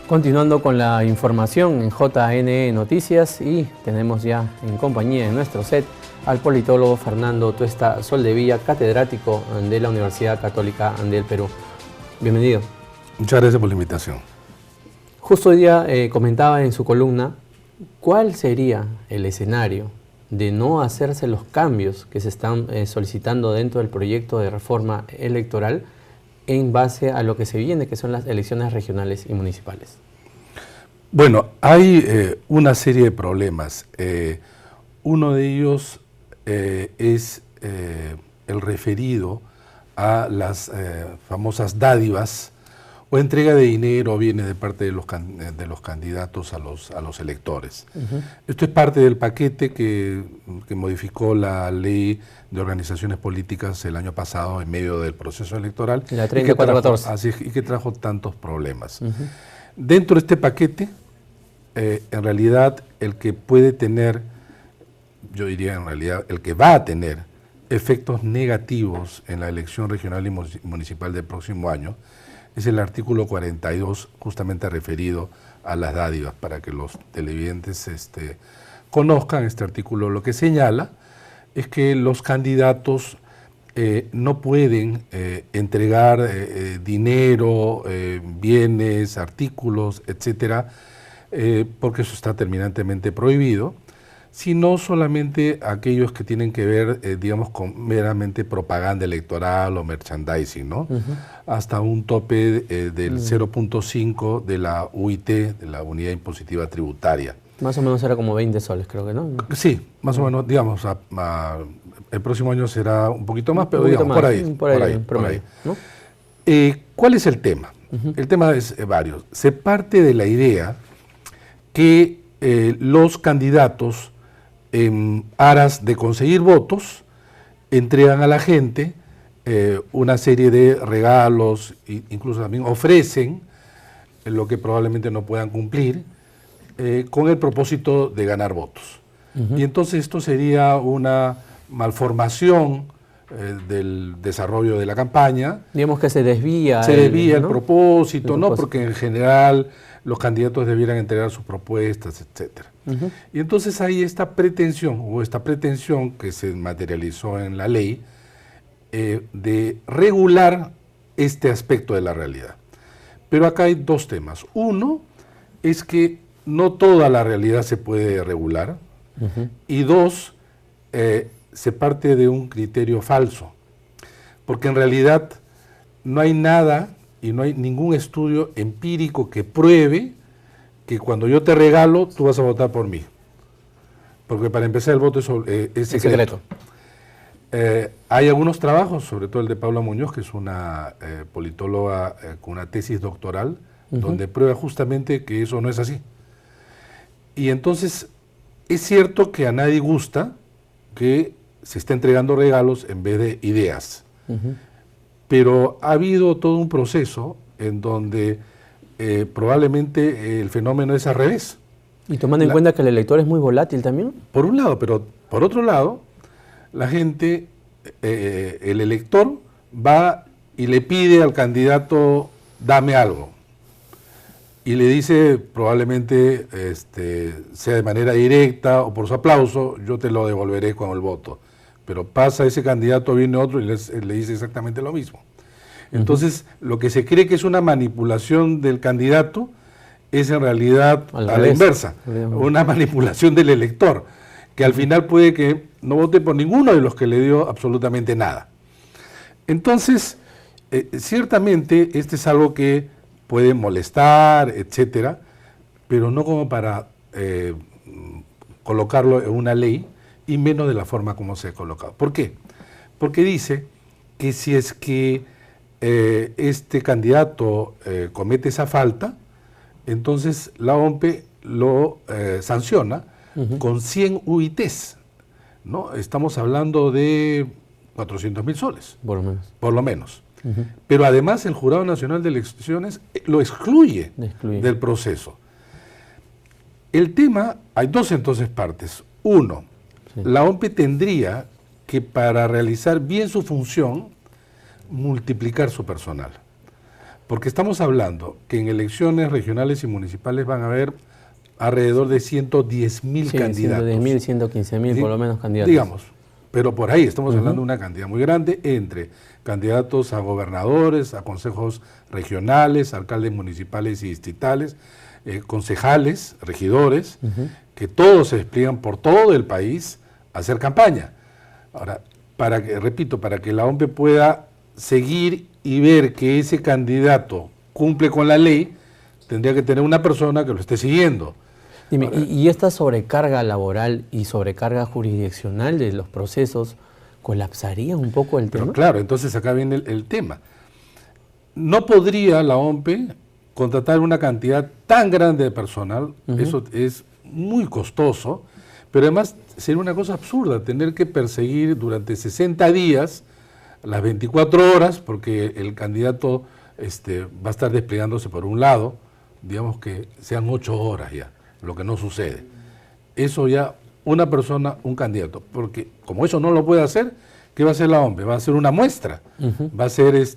Continuando con la información en JNE Noticias, y tenemos ya en compañía en nuestro set al politólogo Fernando Tuesta Soldevilla, catedrático de la Universidad Católica del Perú. Bienvenido. Muchas gracias por la invitación. Justo hoy día comentaba en su columna cuál sería el escenario de no hacerse los cambios que se están solicitando dentro del proyecto de reforma electoral en base a lo que se viene, que son las elecciones regionales y municipales. Bueno, hay una serie de problemas. Uno de ellos es el referido a las famosas dádivas o entrega de dinero o bienes de parte de los candidatos a los electores. Esto es parte del paquete que modificó la ley de organizaciones políticas el año pasado en medio del proceso electoral. La 3414. Y que trajo tantos problemas. Dentro de este paquete, en realidad el que puede tener, yo diría en realidad el que va a tener efectos negativos en la elección regional y municipal del próximo año, es el artículo 42, justamente referido a las dádivas, para que los televidentes conozcan este artículo. Lo que señala es que los candidatos no pueden entregar dinero, bienes, artículos, etcétera, porque eso está terminantemente prohibido, sino solamente aquellos que tienen que ver, digamos, con meramente propaganda electoral o merchandising, ¿no? Hasta un tope del 0.5 de la UIT, de la Unidad Impositiva Tributaria. Más o menos era como 20 soles, creo que, ¿no? Sí, más o menos, digamos, el próximo año será un poquito más, pero digamos, por ahí. ¿No? ¿Cuál es el tema? El tema es varios. Se parte de la idea que los candidatos, en aras de conseguir votos, entregan a la gente una serie de regalos, incluso también ofrecen lo que probablemente no puedan cumplir, con el propósito de ganar votos. Y entonces esto sería una malformación del desarrollo de la campaña. Digamos que se desvía. Se desvía el propósito, ¿no? Porque en general los candidatos debieran entregar sus propuestas, etcétera. Y entonces hay esta pretensión que se materializó en la ley de regular este aspecto de la realidad. Pero acá hay dos temas. Uno es que no toda la realidad se puede regular, y dos, se parte de un criterio falso, porque en realidad no hay nada y no hay ningún estudio empírico que pruebe que cuando yo te regalo, tú vas a votar por mí. Porque para empezar el voto es secreto. Hay algunos trabajos, sobre todo el de Paula Muñoz, que es una politóloga con una tesis doctoral, donde prueba justamente que eso no es así. Y entonces, es cierto que a nadie gusta que se esté entregando regalos en vez de ideas. Pero ha habido todo un proceso en donde probablemente el fenómeno es al revés. Y tomando en cuenta que el elector es muy volátil también. Por un lado, pero por otro lado, la gente, el elector va y le pide al candidato, dame algo. Y le dice, probablemente sea de manera directa o por su aplauso, yo te lo devolveré con el voto. Pero pasa ese candidato, viene otro y le dice exactamente lo mismo. Entonces, lo que se cree que es una manipulación del candidato es en realidad a la inversa, una manipulación del elector, que al final puede que no vote por ninguno de los que le dio absolutamente nada. Entonces, ciertamente, este es algo que puede molestar, etcétera, pero no como para colocarlo en una ley, y menos de la forma como se ha colocado. ¿Por qué? Porque dice que si es que este candidato comete esa falta, entonces la OMPE lo sanciona con 100 UITs, ¿no? Estamos hablando de 400.000 soles. Por lo menos. Por lo menos. Pero además el Jurado Nacional de Elecciones lo excluye del proceso. El tema, hay dos entonces partes. Uno, la OMPE tendría que, para realizar bien su función, multiplicar su personal. Porque estamos hablando que en elecciones regionales y municipales van a haber alrededor de 110.000 candidatos. 110.000, 115.000 por lo menos candidatos. Digamos, pero por ahí estamos hablando de una cantidad muy grande entre candidatos a gobernadores, a consejos regionales, alcaldes municipales y distritales, concejales, regidores, que todos se despliegan por todo el país a hacer campaña. Ahora, repito, para que la OMPE pueda seguir y ver que ese candidato cumple con la ley, tendría que tener una persona que lo esté siguiendo. Dime, ahora, ¿y esta sobrecarga laboral y sobrecarga jurisdiccional de los procesos colapsaría un poco el tema? Pero claro, entonces acá viene el tema. No podría la OMPE contratar una cantidad tan grande de personal, eso es muy costoso, pero además sería una cosa absurda tener que perseguir durante 60 días, las 24 horas, porque el candidato va a estar desplegándose por un lado, digamos que sean 8 horas ya, lo que no sucede. Eso ya, una persona, un candidato, porque como eso no lo puede hacer, ¿qué va a hacer la OMPE? Va a hacer una muestra, va a hacer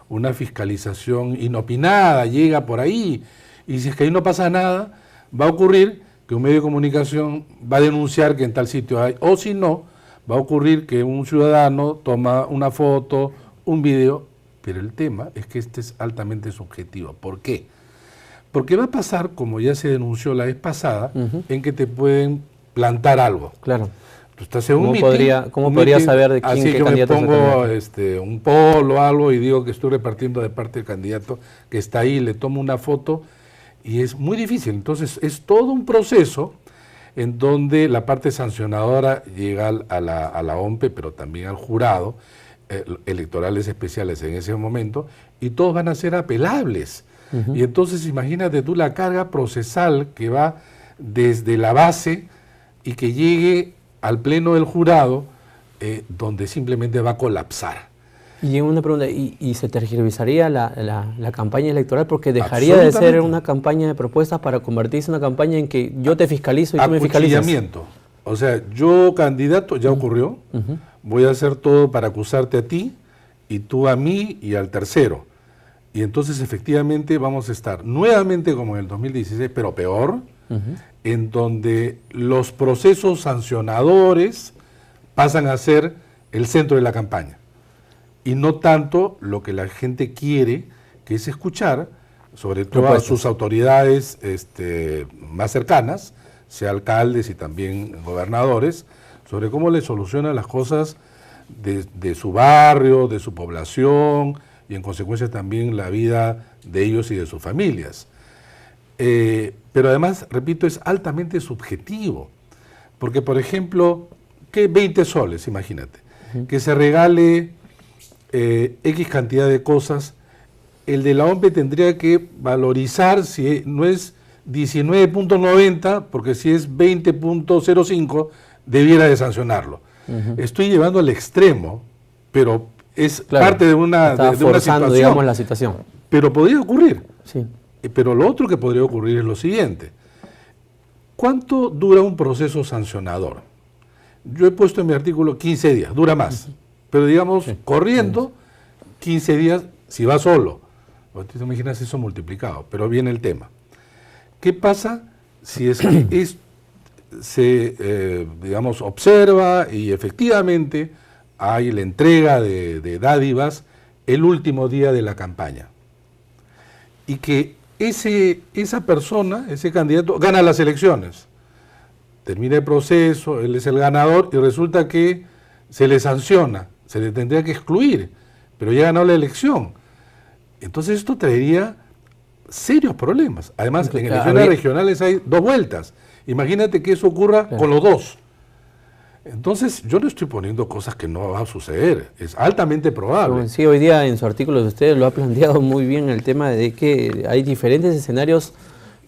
una fiscalización inopinada, llega por ahí, y si es que ahí no pasa nada, va a ocurrir que un medio de comunicación va a denunciar que en tal sitio hay, o si no, va a ocurrir que un ciudadano toma una foto, un video, pero el tema es que es altamente subjetivo. ¿Por qué? Porque va a pasar, como ya se denunció la vez pasada, en que te pueden plantar algo. Claro. Tú estás en un ¿Cómo podría saber de quién, qué candidato me pongo un polo o algo y digo que estoy repartiendo de parte del candidato que está ahí, le tomo una foto y es muy difícil. Entonces es todo un proceso en donde la parte sancionadora llega a la OMPE, pero también al jurado, electorales especiales en ese momento, y todos van a ser apelables. Y entonces imagínate tú la carga procesal que va desde la base y que llegue al pleno del jurado, donde simplemente va a colapsar. Y una pregunta, ¿y se tergiversaría la campaña electoral? Porque dejaría de ser una campaña de propuestas para convertirse en una campaña en que yo te fiscalizo y tú me fiscalizas. Acuchillamiento. O sea, yo candidato, ya ocurrió, voy a hacer todo para acusarte a ti, y tú a mí y al tercero. Y entonces efectivamente vamos a estar nuevamente como en el 2016, pero peor, en donde los procesos sancionadores pasan a ser el centro de la campaña. Y no tanto lo que la gente quiere, que es escuchar, sobre todo a sus autoridades más cercanas, sea alcaldes y también gobernadores, sobre cómo le solucionan las cosas de su barrio, de su población, y en consecuencia también la vida de ellos y de sus familias. Pero además, repito, es altamente subjetivo, porque por ejemplo, ¿qué 20 soles, imagínate? Que se regale X cantidad de cosas, el de la OMPE tendría que valorizar si no es 19.90, porque si es 20.05, debiera de sancionarlo. Estoy llevando al extremo, pero es parte de una situación. Digamos, la situación. Pero podría ocurrir. Sí. Pero lo otro que podría ocurrir es lo siguiente. ¿Cuánto dura un proceso sancionador? Yo he puesto en mi artículo 15 días, dura más. Pero digamos, corriendo, 15 días si va solo. Te imaginas eso multiplicado, pero viene el tema. ¿Qué pasa si es que se observa y efectivamente hay la entrega de dádivas el último día de la campaña? Y que esa persona, ese candidato, gana las elecciones. Termina el proceso, él es el ganador y resulta que se le sanciona, se le tendría que excluir, pero ya ganó la elección. Entonces esto traería serios problemas. Además, en elecciones regionales hay 2 vueltas. Imagínate que eso ocurra con los 2. Entonces, yo no estoy poniendo cosas que no van a suceder, es altamente probable. Sí, hoy día en su artículo de ustedes lo ha planteado muy bien el tema de que hay diferentes escenarios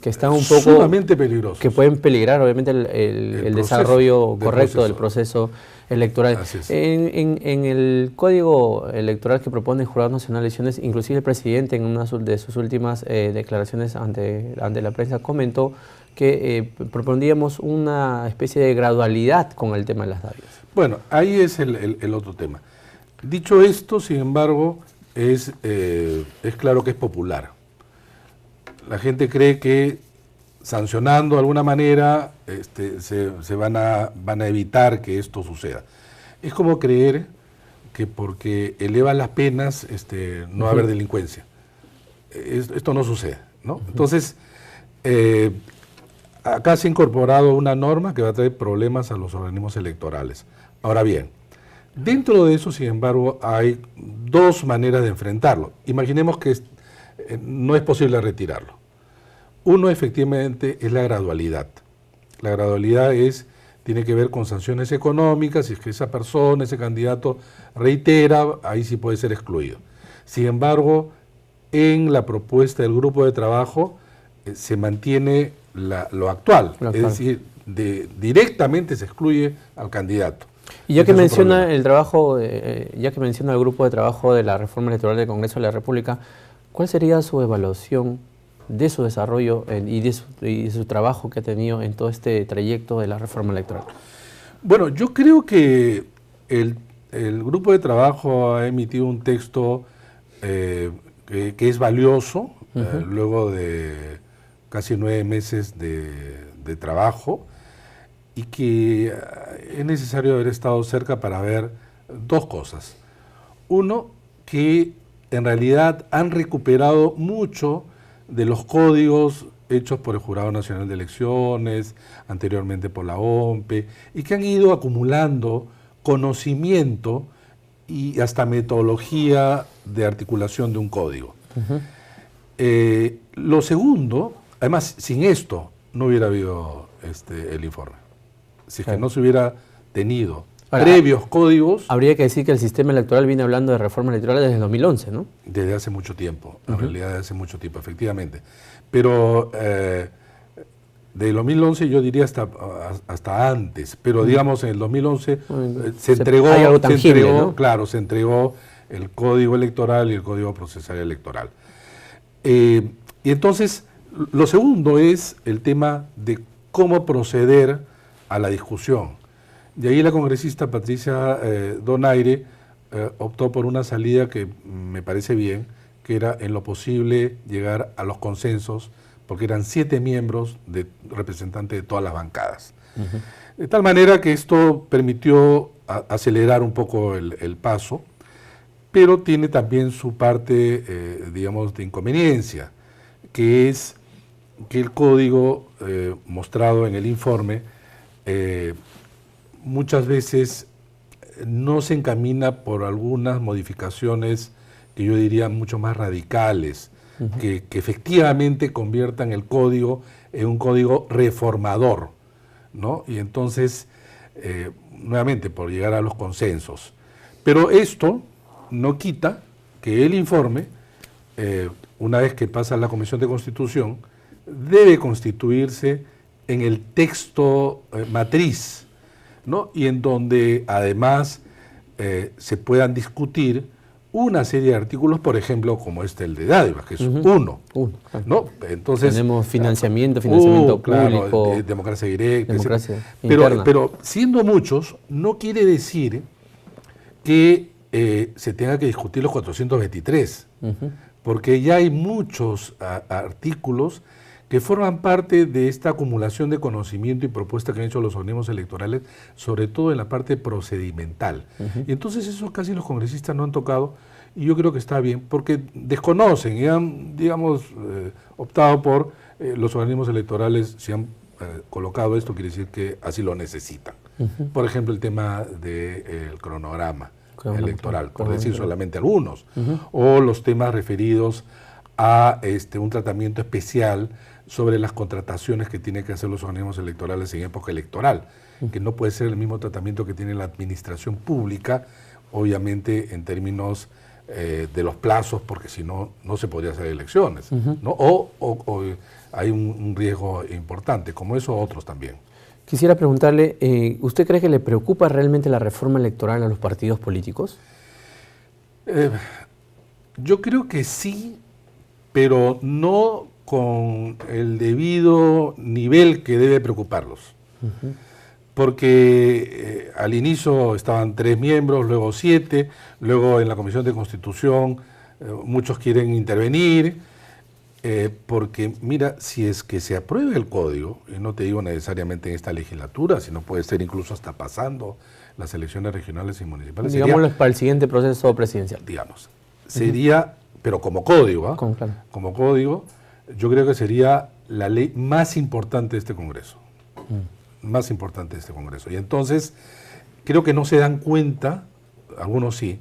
que están un poco... sumamente peligrosos. Que pueden peligrar, obviamente, el desarrollo correcto del proceso electoral. En el código electoral que propone el Jurado Nacional de Elecciones, inclusive el presidente en una de sus últimas declaraciones ante la prensa comentó que propondríamos una especie de gradualidad con el tema de las dádivas. Bueno, ahí es el otro tema. Dicho esto, sin embargo, es claro que es popular. La gente cree que sancionando de alguna manera se van a evitar que esto suceda. Es como creer que porque elevan las penas no va a haber delincuencia. Esto no sucede, ¿no? Entonces, acá se ha incorporado una norma que va a traer problemas a los organismos electorales. Ahora bien, dentro de eso, sin embargo, hay dos maneras de enfrentarlo. Imaginemos que no es posible retirarlo. Uno, efectivamente, es la gradualidad. La gradualidad tiene que ver con sanciones económicas. Si es que esa persona, ese candidato reitera, ahí sí puede ser excluido. Sin embargo, en la propuesta del grupo de trabajo se mantiene lo actual. Es decir, directamente se excluye al candidato. Y ya que menciona el trabajo, ya que menciona el grupo de trabajo de la reforma electoral del Congreso de la República, ¿cuál sería su evaluación de su desarrollo y de su trabajo que ha tenido en todo este trayecto de la reforma electoral? Bueno, yo creo que el grupo de trabajo ha emitido un texto que es valioso, luego de casi 9 meses de trabajo, y que es necesario haber estado cerca para ver dos cosas. Uno, que en realidad han recuperado mucho de los códigos hechos por el Jurado Nacional de Elecciones, anteriormente por la OMPE, y que han ido acumulando conocimiento y hasta metodología de articulación de un código. Lo segundo, además, sin esto no hubiera habido el informe. Si es que no se hubiera tenido previos códigos. Habría que decir que el sistema electoral viene hablando de reforma electoral desde el 2011, ¿no? Desde hace mucho tiempo, en realidad desde hace mucho tiempo, efectivamente. Pero de 2011 yo diría hasta antes, pero digamos en el 2011 se entregó, hay algo tangible, ¿no? Claro, se entregó el Código Electoral y el Código Procesal Electoral. Y entonces, lo segundo es el tema de cómo proceder a la discusión. Y ahí la congresista Patricia Donaire optó por una salida que me parece bien, que era en lo posible llegar a los consensos, porque eran 7 miembros representantes de todas las bancadas. De tal manera que esto permitió acelerar un poco el paso, pero tiene también su parte, digamos, de inconveniencia, que es que el código mostrado en el informe muchas veces no se encamina por algunas modificaciones que yo diría mucho más radicales, que efectivamente conviertan el código en un código reformador, ¿no? Y entonces, nuevamente, por llegar a los consensos. Pero esto no quita que el informe, una vez que pasa a la Comisión de Constitución, debe constituirse en el texto matriz, ¿no? Y en donde además se puedan discutir una serie de artículos, por ejemplo, como el de dádivas, que es uno, ¿no? Entonces, tenemos financiamiento claro, público, democracia directa, democracia pero siendo muchos, no quiere decir que se tenga que discutir los 423, porque ya hay muchos artículos que forman parte de esta acumulación de conocimiento y propuestas que han hecho los organismos electorales, sobre todo en la parte procedimental. Y entonces eso casi los congresistas no han tocado, y yo creo que está bien, porque desconocen y han, digamos, optado por los organismos electorales, si han colocado esto, quiere decir que así lo necesitan. Por ejemplo, el tema del cronograma electoral, por decir solamente algunos, o los temas referidos a un tratamiento especial sobre las contrataciones que tienen que hacer los organismos electorales en época electoral, que no puede ser el mismo tratamiento que tiene la administración pública, obviamente en términos de los plazos, porque si no, no se podría hacer elecciones, ¿no? O hay un riesgo importante, como eso otros también. Quisiera preguntarle, ¿usted cree que le preocupa realmente la reforma electoral a los partidos políticos? Yo creo que sí, pero no con el debido nivel que debe preocuparlos. Porque al inicio estaban 3 miembros, luego 7, luego en la Comisión de Constitución muchos quieren intervenir, porque mira, si es que se aprueba el código, y no te digo necesariamente en esta legislatura, sino puede ser incluso hasta pasando las elecciones regionales y municipales. Digámoslo para el siguiente proceso presidencial. Digamos, sería, pero como código, ¿ah? Claro. Como código, yo creo que sería la ley más importante de este Congreso. Más importante de este Congreso. Y entonces, creo que no se dan cuenta, algunos sí,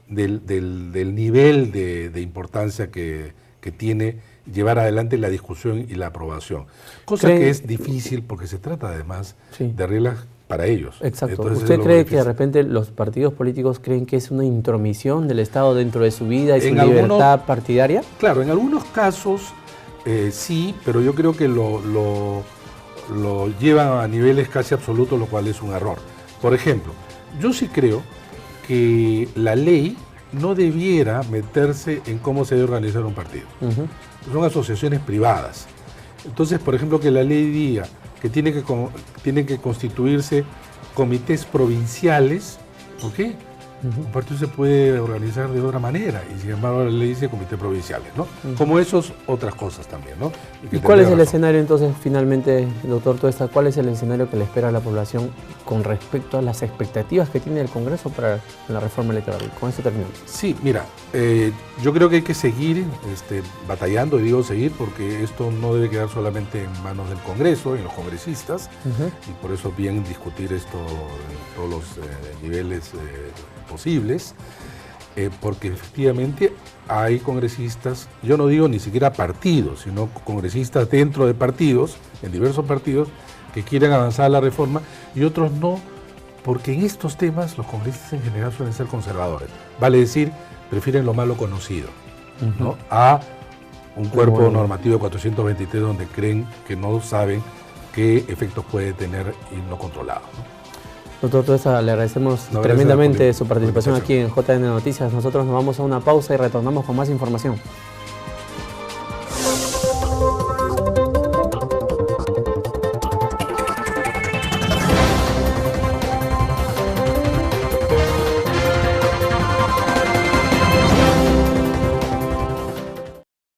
del nivel de importancia que tiene llevar adelante la discusión y la aprobación. Cosa que es difícil porque se trata además de reglas para ellos. Exacto. Entonces, ¿usted cree que de repente los partidos políticos creen que es una intromisión del Estado dentro de su vida y su libertad partidaria? Claro, en algunos casos sí, pero yo creo que lo llevan a niveles casi absolutos, lo cual es un error. Por ejemplo, yo sí creo que la ley no debiera meterse en cómo se debe organizar un partido. Son asociaciones privadas. Entonces, por ejemplo, que la ley diga que tienen que constituirse comités provinciales, ¿ok? Un partido se puede organizar de otra manera y sin embargo la ley dice comité provinciales, ¿no? Como esos, otras cosas también, ¿no? ¿Y cuál es el escenario entonces finalmente, doctor Tuesta, cuál es el escenario que le espera a la población con respecto a las expectativas que tiene el Congreso para la reforma electoral? Con eso terminamos. Sí, mira, yo creo que hay que seguir batallando, y digo seguir porque esto no debe quedar solamente en manos del Congreso, en los congresistas, y por eso bien discutir esto en todos los niveles posibles, porque efectivamente hay congresistas, yo no digo ni siquiera partidos, sino congresistas dentro de partidos, en diversos partidos, que quieren avanzar la reforma y otros no, porque en estos temas los congresistas en general suelen ser conservadores, vale decir, prefieren lo malo conocido, ¿no? A un cuerpo normativo de 423 donde creen que no saben qué efectos puede tener y no controlado, ¿no? Doctor Tuesta, le agradecemos tremendamente su participación aquí en JN Noticias. Nosotros nos vamos a una pausa y retornamos con más información.